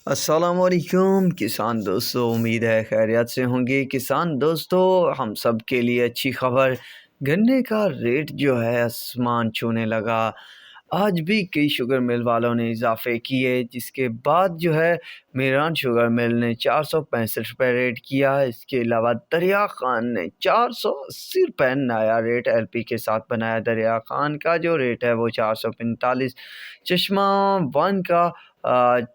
السلام علیکم کسان دوستو، امید ہے خیریت سے ہوں گے۔ کسان دوستو، ہم سب کے لیے اچھی خبر، گنے کا ریٹ جو ہے آسمان چھونے لگا۔ آج بھی کئی شوگر مل والوں نے اضافے کیے، جس کے بعد جو ہے میران شوگر مل نے 465 روپے ریٹ کیا۔ اس کے علاوہ دریا خان نے 480 روپے نیا ریٹ ایل پی کے ساتھ بنایا۔ دریا خان کا جو ریٹ ہے وہ 445، چشمہ 1 کا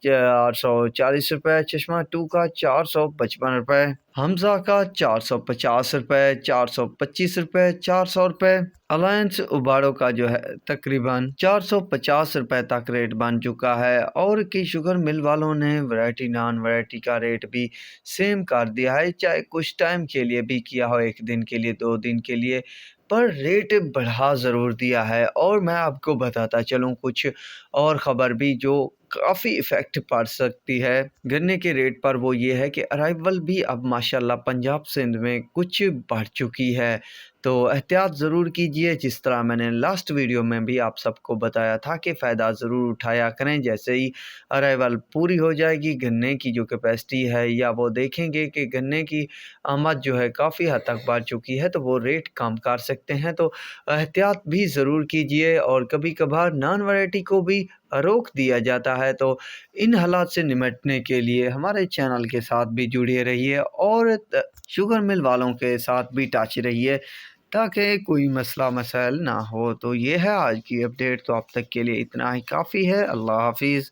440 روپے، چشمہ 2 کا 455 روپے، حمزہ کا 450 روپے، 425 روپے، 400 روپے۔ الائنس اباڑو کا جو ہے تقریباً 450 روپے تک ریٹ بن چکا ہے، اور کئی شوگر مل والوں نے ورائٹی نان ورائٹی کا ریٹ بھی سیم کر دیا ہے، چاہے کچھ ٹائم کے لیے بھی کیا ہو، 1 دن کے لیے 2 دن کے لیے، پر ریٹ بڑھا ضرور دیا ہے۔ اور میں آپ کو بتاتا چلوں کچھ اور خبر بھی جو کافی ایفیکٹ پڑ سکتی ہے گنے کے ریٹ پر، وہ یہ ہے کہ ارائیول بھی اب ماشاءاللہ پنجاب سندھ میں کچھ بڑھ چکی ہے، تو احتیاط ضرور کیجئے۔ جس طرح میں نے لاسٹ ویڈیو میں بھی آپ سب کو بتایا تھا کہ فائدہ ضرور اٹھایا کریں، جیسے ہی ارائیول پوری ہو جائے گی گنے کی جو کیپیسٹی ہے، یا وہ دیکھیں گے کہ گنے کی آمد جو ہے کافی حد تک بڑھ چکی ہے، تو وہ ریٹ کم کر سکتے ہیں، تو احتیاط بھی ضرور کیجئے۔ اور کبھی کبھار نان ورائٹی کو بھی روک دیا جاتا ہے، تو ان حالات سے نمٹنے کے لیے ہمارے چینل کے ساتھ بھی جڑے رہیے، اور شوگر مل والوں کے ساتھ بھی ٹچ رہیے، تاکہ کوئی مسئلہ مسائل نہ ہو۔ تو یہ ہے آج کی اپڈیٹ، تو اب تک کے لیے اتنا ہی کافی ہے۔ اللہ حافظ۔